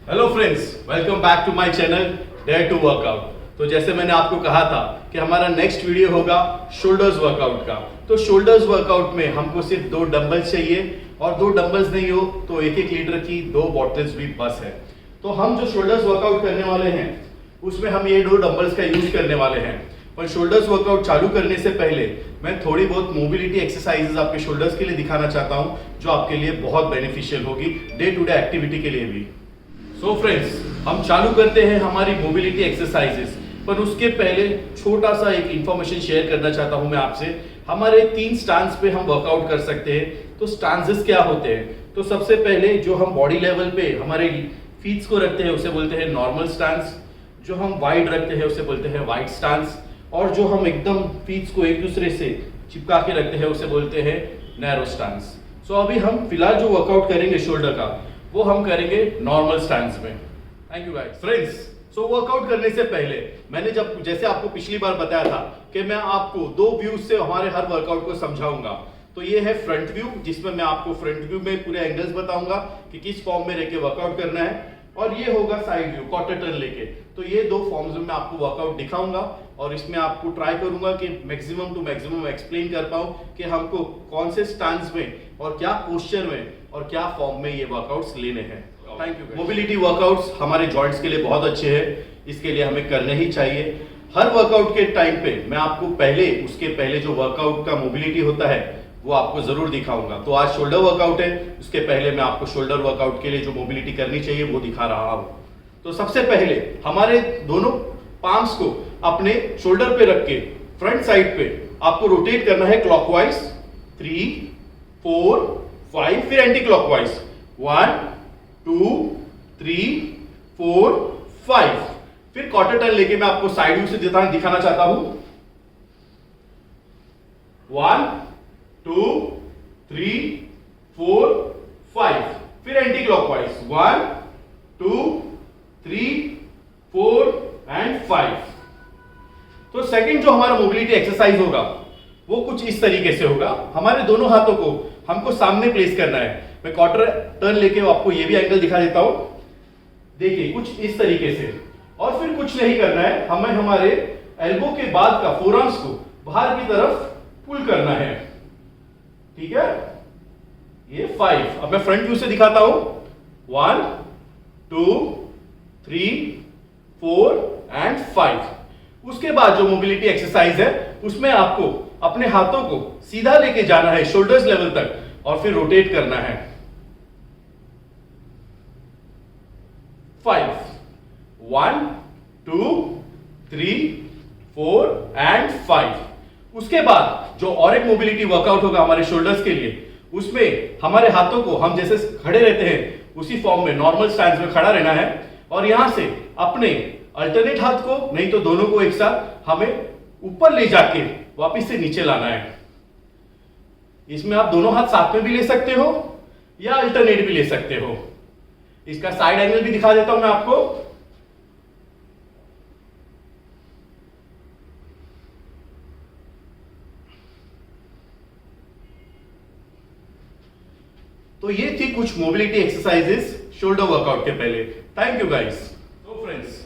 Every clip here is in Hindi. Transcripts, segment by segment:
Hello friends, welcome back to my channel dare to workout. तो जैसे मैंने आपको कहा था कि हमारा नेक्स्ट वीडियो होगा शोल्डर्स वर्कआउट का। तो शोल्डर्स वर्कआउट में हमको सिर्फ 2 डंबल्स चाहिए, और 2 डंबल्स नहीं हो तो 1-1 लीटर की 2 बॉटल्स भी बस है। तो हम जो शोल्डर्स वर्कआउट करने वाले हैं उसमें हम ये 2 डंबल्स का यूज करने वाले हैं। पर शोल्डर्स वर्कआउट चालू करने से पहले मैं थोड़ी बहुत मोबिलिटी एक्सरसाइजेस आपके शोल्डर्स के लिए दिखाना चाहता हूं, जो आपके लिए बहुत बेनिफिशियल होगी डे टू डे एक्टिविटी के लिए भी। सो फ्रेंड्स, हम चालू करते हैं हमारी मोबिलिटी एक्सरसाइजेस। पर उसके पहले छोटा सा एक इंफॉर्मेशन शेयर करना चाहता हूं मैं आपसे। हमारे 3 स्टांस पे हम वर्कआउट कर सकते हैं। तो स्टांसेस क्या होते हैं? तो सबसे पहले जो हम बॉडी लेवल पे हमारे फीट्स को रखते हैं उसे बोलते हैं नॉर्मल स्टांस। जो हम वाइड रखते हैं उसे बोलते हैं वाइड स्टांस। और जो हम एकदम फीट्स को एक दूसरे से चिपका के रखते हैं उसे बोलते हैं नैरो स्टांस। सो अभी हम फिलहाल जो वर्कआउट करेंगे शोल्डर का, वो हम करेंगे नॉर्मल स्टांस में। Thank you guys. Friends, so workout करने से पहले मैंने जैसे आपको पिछली बार बताया था कि मैं आपको 2 व्यूज से हमारे हर वर्कआउट को समझाऊंगा। तो ये है फ्रंट व्यू, जिसमें मैं आपको फ्रंट व्यू में पूरे एंगल्स बताऊंगा कि किस फॉर्म में रह के वर्कआउट करना है। और ये होगा साइड व्यू, क्वार्टर टर्न लेके। तो ये 2 फॉर्म्स में मैं आपको वर्कआउट दिखाऊंगा और इसमें आपको ट्राई करूंगा कि मैक्सिमम टू मैक्सिमम एक्सप्लेन कर पाऊं कि हमको कौन से स्टांस में और क्या पोस्चर में और क्या फॉर्म में ये वर्कआउट्स लेने हैं। Thank you. मोबिलिटी वर्कआउट्स हमारे जॉइंट्स के लिए बहुत अच्छे हैं, इसके लिए हमें करने ही चाहिए। हर वर्कआउट के टाइम पे मैं आपको उसके पहले जो वर्कआउट का मोबिलिटी होता है वो आपको जरूर दिखाऊंगा। तो आज शोल्डर वर्कआउट है, उसके पहले मैं आपको शोल्डर वर्कआउट के लिए जो मोबिलिटी करनी चाहिए वो दिखा रहा हूं। तो सबसे पहले हमारे दोनों पाम्स को अपने शोल्डर पे रख के फ्रंट साइड पे आपको रोटेट करना है क्लॉकवाइज 3, 4, 5, फिर एंटी क्लॉकवाइज 1, 2, 3, 4, 5। फिर क्वार्टर टर्न लेके मैं आपको साइड व्यू से दिखाना चाहता हूं। 1, 2, 3, 4, 5। फिर एंटी क्लॉकवाइज 1, 2, 3, 4 एंड 5। तो सेकंड जो हमारा मोबिलिटी एक्सरसाइज होगा वो कुछ इस तरीके से होगा। हमारे दोनों हाथों को हमको सामने प्लेस करना है। मैं क्वार्टर टर्न लेके आपको ये भी एंगल दिखा देता हूं। देखिए कुछ इस तरीके से। और फिर कुछ नहीं करना है, हमें हमारे एल्बो के बाद का फोरआर्म्स को बाहर की तरफ पुल करना है। ठीक है, ये 5। अब मैं फ्रंट व्यू से दिखाता हूं। 1, 2, 3, 4 एंड 5। उसके बाद जो मोबिलिटी एक्सरसाइज है उसमें आपको अपने हाथों को सीधा लेके जाना है शोल्डर्स लेवल तक और फिर रोटेट करना है। 5, 1, 2, 3, 4 एंड 5। उसके बाद जो और एक मोबिलिटी वर्कआउट होगा हमारे शोल्डर्स के लिए, उसमें हमारे हाथों को हम जैसे खड़े रहते हैं उसी फॉर्म में नॉर्मल स्टैंस में खड़ा रहना है। और यहां से अपने अल्टरनेट हाथ को, नहीं तो दोनों को एक साथ हमें ऊपर ले जाके वापस से नीचे लाना है। इसमें आप दोनों हाथ साथ में भी ले सकते हो या अल्टरनेट भी ले सकते हो। इसका साइड एंगल भी दिखा देता हूं मैं आपको। तो ये थी कुछ मोबिलिटी एक्सरसाइजेस शोल्डर वर्कआउट के पहले। Thank you guys. तो फ्रेंड्स,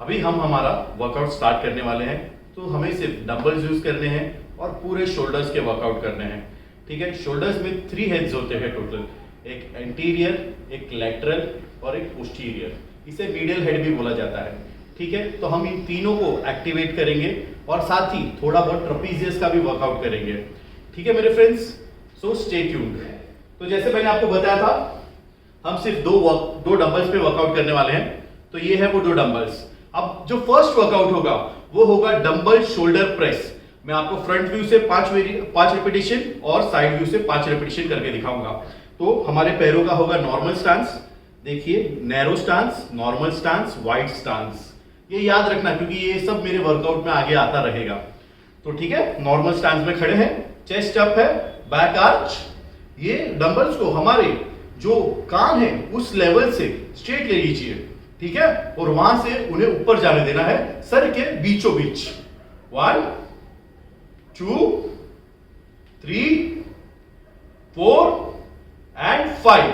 अभी हम हमारा वर्कआउट स्टार्ट करने वाले हैं। तो हमें सिर्फ डंबल्स यूज करने हैं और पूरे शोल्डर्स के वर्कआउट करने हैं। ठीक है, शोल्डर्स में 3 हेड्स होते हैं टोटल, एक एंटीरियर, एक लैटरल और एक पोस्टीरियर। इसे मीडियल हेड भी बोला जाता है। ठीक है, तो हम इन तीनों को एक्टिवेट करेंगे और साथ ही थोड़ा बहुत ट्रेपेजियस का भी वर्कआउट करेंगे। ठीक है मेरे फ्रेंड्स, सो स्टे ट्यून्ड। तो जैसे मैंने आपको बताया था, हम सिर्फ 2 डंबल्स पे वर्कआउट करने वाले हैं। तो ये है वो 2 डंबल्स। अब जो फर्स्ट वर्कआउट होगा वो होगा डंबल शोल्डर प्रेस। मैं आपको फ्रंट व्यू से 5 रिपीटेशन और साइड व्यू से 5 रिपीटेशन करके दिखाऊंगा। तो हमारे पैरों का होगा नॉर्मल स्टांस। देखिए, narrow stance, normal stance, wide stance. ये याद रखना क्योंकि ये सब मेरे वर्कआउट में आगे आता रहेगा। तो ठीक है, नॉर्मल स्टांस में खड़े हैं, चेस्ट अप है, बैक आर्च। ये डंबल्स को हमारे जो कान है उस लेवल से स्ट्रेट ले लीजिए। ठीक है, और वहां से उन्हें ऊपर जाने देना है सर के बीचों बीच। 1, 2, 3, 4 एंड 5।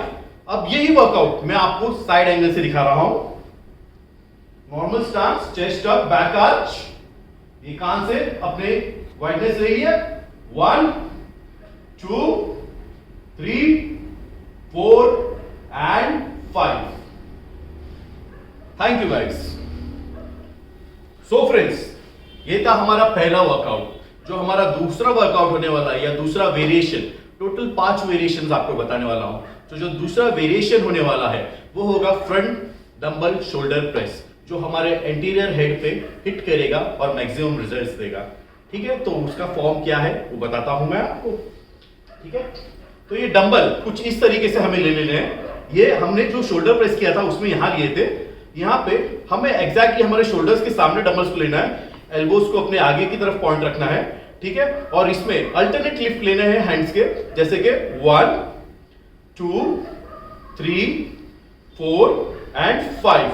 अब अब यही वर्कआउट मैं आपको साइड एंगल से दिखा रहा हूं। Normal stance, chest up, back arch. ये कान से अपने वाइडनेस ले लिया। 1 2 3 4 and 5। Thank you guys. So friends, ये था हमारा पहला वर्कआउट। जो हमारा दूसरा वर्कआउट होने वाला है या दूसरा वेरिएशन, टोटल 5 वेरिएशंस आपको बताने वाला हूं। तो जो दूसरा वेरिएशन होने वाला है वो होगा फ्रंट डंबल शोल्डर प्रेस, जो हमारे एंटीरियर हेड पे हिट करेगा और मैक्सिमम रिजल्ट्स देगा। ठीक है, तो उसका फॉर्म क्या है वो बताता हूं मैं आपको। ठीक है, तो ये डंबल कुछ इस तरीके से हमें ले लेने हैं। ये हमने जो शोल्डर प्रेस किया था उसमें यहां लिए थे। यहां पे हमें एग्जैक्टली हमारे शोल्डर्स के सामने डंबल्स को लेना है, एल्बोज को अपने आगे की तरफ पॉइंट रखना है। ठीक है, और इसमें अल्टरनेट लिफ्ट लेने हैं हैंड्स के, जैसे कि 1 2 3 4 एंड 5।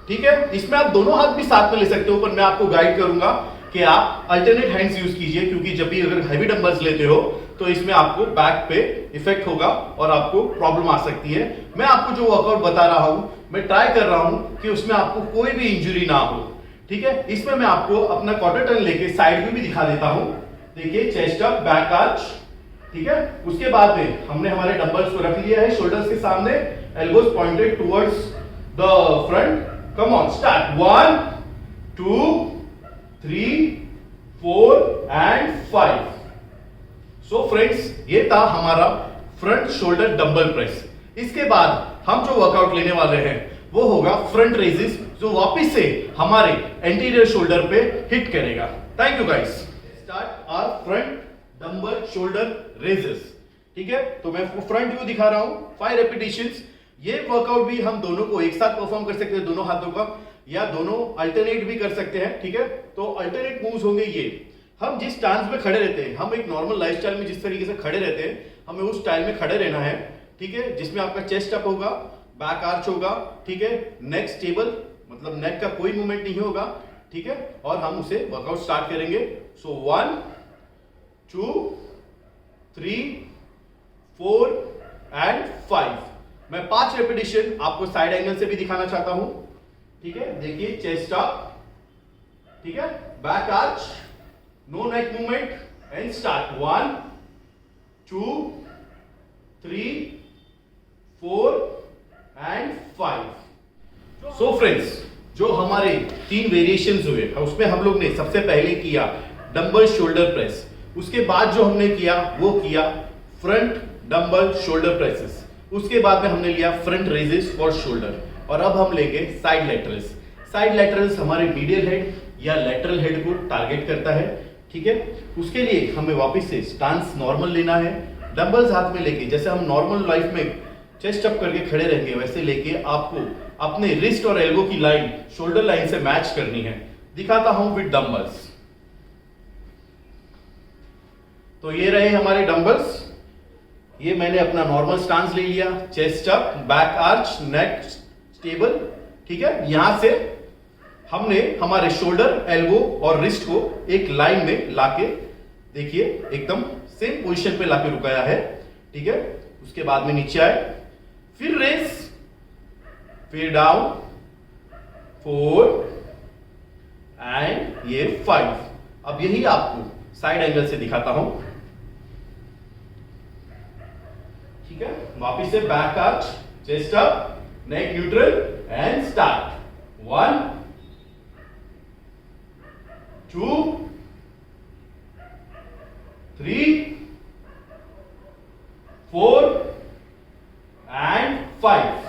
ठीक है, इसमें आप दोनों हाथ भी साथ में ले सकते हो, पर मैं आपको गाइड करूंगा कि आप अल्टरनेट हैंड्स यूज कीजिए, क्योंकि जब भी अगर हैवी डंबल्स लेते हो तो इसमें आपको बैक पे इफेक्ट होगा और आपको प्रॉब्लम आ सकती है। मैं आपको जो वर्कआउट बता रहा हूं, मैं ट्राई कर रहा हूं कि उसमें आपको कोई भी इंजरी ना हो। ठीक है, इसमें मैं आपको अपना क्वार्टर टर्न लेके साइड व्यू भी दिखा देता हूं। देखिए, चेस्ट अप, बैक आर्च। ठीक है, उसके बाद में हमने हमारे डंबल्स को रख लिया है शोल्डर्स के सामने, elbows pointed towards the front. Come on, start. 1 2 3 4 and 5। So friends, ये था हमारा फ्रंट शोल्डर डंबल प्रेस। इसके बाद हम जो वर्कआउट लेने वाले हैं वो होगा फ्रंट रेजिस, जो वापस से हमारे एंटीरियर शोल्डर पे हिट करेगा। Thank you guys. Start our front dumbbell shoulder raises. ठीक है, तो मैं फ्रंट व्यू दिखा रहा हूं, 5 रेपिटेशंस। ये वर्कआउट भी हम दोनों को एक साथ परफॉर्म कर सकते हैं, दोनों हाथों का, या दोनों अल्टरनेट भी कर सकते हैं। ठीक है, तो अल्टरनेट मूव्स होंगे ये। हम जिस स्टांस में खड़े रहते हैं, हम एक नॉर्मल लाइफस्टाइल में जिस तरीके से खड़े रहते हैं, हमें उस स्टाइल में खड़े रहना है। ठीक है, जिसमें आपका चेस्ट अप होगा, बैक आर्च होगा। ठीक है, नेक स्टेबल, मतलब नेक का कोई मूवमेंट नहीं होगा। ठीक है, और हम उसे वर्कआउट स्टार्ट करेंगे। सो 1 2 3 4 एंड 5। मैं 5 रेपिटेशन आपको साइड एंगल से भी दिखाना चाहता हूं। ठीक है, देखिए, चेस्ट अप, ठीक है, back arch, no neck movement and start. 1 2 3 4 and 5। So friends, जो हमारे 3 वेरिएशंस हुए उसमें हम लोग ने सबसे पहले किया डंबल शोल्डर प्रेस। उसके बाद जो हमने किया वो किया फ्रंट डंबल शोल्डर प्रेसेस। उसके बाद में हमने लिया फ्रंट रेजिस फॉर शोल्डर, और अब हम लेंगे साइड लैटरल्स। साइड लैटरल्स हमारे मीडियल हेड या लैटरल हेड को टारगेट करता है। ठीक है, उसके लिए हमें वापस से स्टांस नॉर्मल लेना है, डंबल्स हाथ में लेके, जैसे हम नॉर्मल लाइफ में चेस्ट अप करके खड़े रहेंगे वैसे लेके आपको अपने रिस्ट और एल्बो की लाइन शोल्डर लाइन से मैच करनी है। दिखाता हूं विद डंबल्स। तो ये रहे हमारे डंबल्स। ये मैंने अपना नॉर्मल स्टांस ले लिया, चेस्ट अप, बैक आर्च, नेक स्टेबल। ठीक है, यहां से हमने हमारे शोल्डर, एल्बो और रिस्ट को एक लाइन में लाके, देखिए, एकदम सेम पोजीशन पे लाके रुकाया है। ठीक है, उसके बाद में नीचे आए, फिर रेस, फिर डाउन, 4 एंड ये 5। अब यही आपको साइड एंगल से दिखाता हूं। ठीक है, वापिस से back arch, chest up, neck neutral and start. 1 2 3 4 and 5।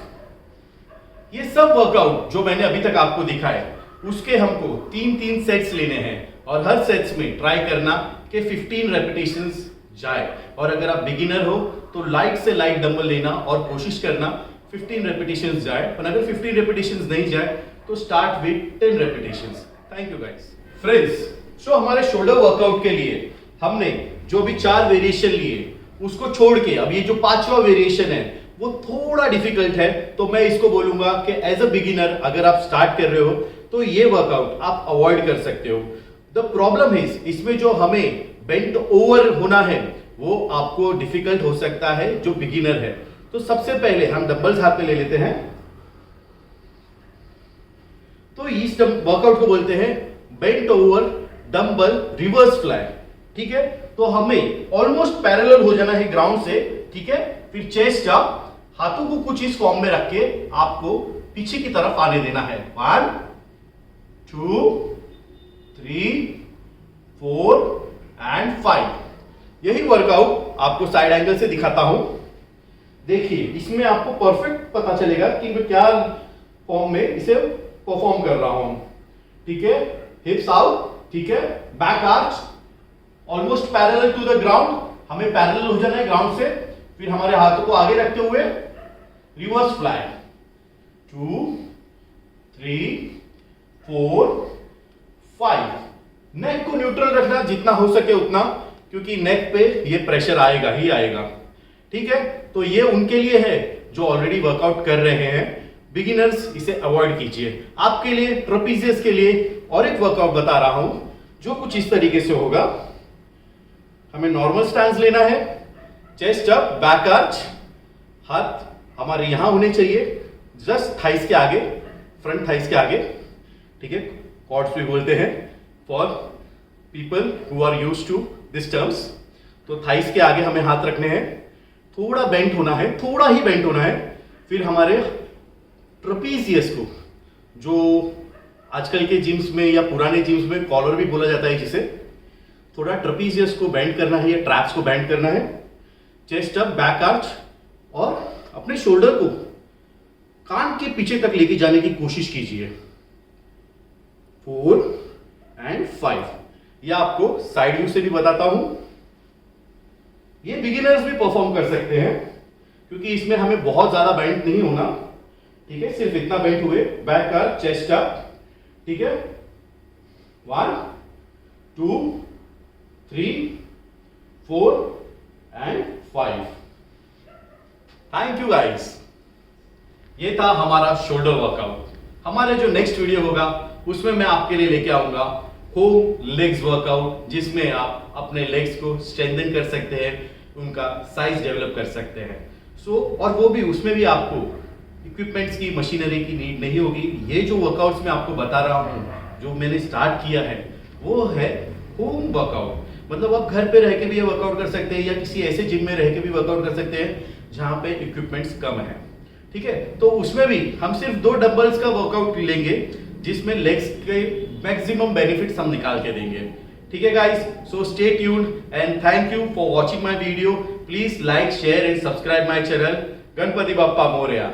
ये सब वर्कआउट जो मैंने अभी तक आपको दिखाए, उसके हमको 3-3 सेट्स लेने हैं, और हर सेट्स में ट्राई करना कि 15 रेपिटेशंस जाए। और अगर आप बिगिनर हो तो लाइट से लाइट डंबल लेना और कोशिश करना 15 रेपिटेशंस जाए, पर अगर 15 रेपिटेशंस नहीं जाए तो start with 10 repetitions. Thank you guys. Friends, so हमारे शोल्डर वर्कआउट के लिए हमने जो भी 4 वेरिएशन लिए उसको छोड़ के अब ये जो 5वां वेरिएशन है वो थोड़ा डिफिकल्ट है, तो मैं इसको बोलूंगा कि एज अ बिगिनर अगर आप स्टार्ट कर रहे हो तो ये वर्कआउट आप अवॉइड कर सकते हो। द प्रॉब्लम है इसमें जो हमें बेंट ओवर होना है वो आपको डिफिकल्ट हो सकता है जो बिगिनर है। तो सबसे पहले हम डंबल्स हाथ में ले लेते हैं। तो इस वर्कआउट को बोलते हैं bent over dumbbell reverse fly. ठीक है, तो हमें ऑलमोस्ट पैरेलल हो जाना है ग्राउंड से। ठीक है, फिर चेस्ट अप, हाथों को कुछ इस फॉर्म में रख के आपको पीछे की तरफ आने देना है। 1 2 3 4 एंड 5। यही वर्कआउट आपको साइड एंगल से दिखाता हूं। देखिए, इसमें आपको परफेक्ट पता चलेगा कि मैं क्या फॉर्म में इसे परफॉर्म कर रहा हूं। ठीक है, हिप्स आउट। ठीक है, back arch almost parallel to the ground, हमें पैरेलल हो जाना है ग्राउंड से। फिर हमारे हाथों को आगे रखते हुए रिवर्स फ्लाई। 2 3 4 5। नेक को न्यूट्रल रखना जितना हो सके उतना, क्योंकि नेक पे ये प्रेशर आएगा ही आएगा। ठीक है, तो ये उनके लिए है जो ऑलरेडी वर्कआउट कर रहे हैं। बिगिनर्स इसे अवॉइड कीजिए। आपके लिए, ट्रेपेजियस के लिए और एक वर्कआउट बता रहा हूं जो कुछ इस तरीके से होगा। हमें नॉर्मल स्टैंस लेना है, चेस्ट अप, बैक आर्च, हाथ हमारे यहां होने चाहिए जस्ट थाइस के आगे, फ्रंट थाइस के आगे। ठीक है, क्वाड्स भी बोलते हैं for people who are used to this terms. तो थाइस के आगे हमें हाथ रखने हैं, थोड़ा बेंट होना है, थोड़ा ही बेंट होना है। फिर हमारे ट्रेपेजियस को, जो आजकल के जिम्स में या पुराने जिम्स में कॉलर भी बोला जाता है, जिसे थोड़ा ट्रेपेजियस को बेंड करना है या ट्रैप्स को बेंड करना है। चेस्ट अप, बैक आर्च, और अपने शोल्डर को कान के पीछे तक लेके जाने की कोशिश कीजिए। 4 एंड 5। यह आपको साइड व्यू से भी बताता हूं। ये बिगिनर्स भी परफॉर्म कर सकते हैं, क्योंकि इसमें हमें बहुत ज्यादा बेंड नहीं होना। ठीक है, सिर्फ इतना बेंड हुए, बैक आर्च, चेस्ट अप। ठीक है, 1 2 3 4 एंड 5। Thank you guys. ये था हमारा शोल्डर वर्कआउट। हमारे जो नेक्स्ट वीडियो होगा उसमें मैं आपके लिए लेके आऊंगा होम लेग्स वर्कआउट, जिसमें आप अपने लेग्स को स्ट्रेंथन कर सकते हैं, उनका साइज डेवलप कर सकते हैं। और वो भी, उसमें भी आपको इक्विपमेंट्स की, मशीनरी की नीड नहीं होगी। ये जो वर्कआउट्स मैं आपको बता रहा हूँ, जो मैंने स्टार्ट किया है, वो है होम वर्कआउट। मतलब आप घर पे रह के भी ये वर्कआउट कर सकते हैं, या किसी ऐसे जिम में रह के भी वर्कआउट कर सकते हैं जहाँ पे इक्विपमेंट्स कम है। ठीक है, तो उसमें भी हम सिर्फ 2 डंबल्स का वर्कआउट लेंगे, जिसमें लेग्स के मैक्सिमम बेनिफिट्स हम निकाल के देंगे। ठीक है guys, so stay tuned and thank you for watching my video. Please like, share and subscribe my channel. Ganpati Bappa Morya.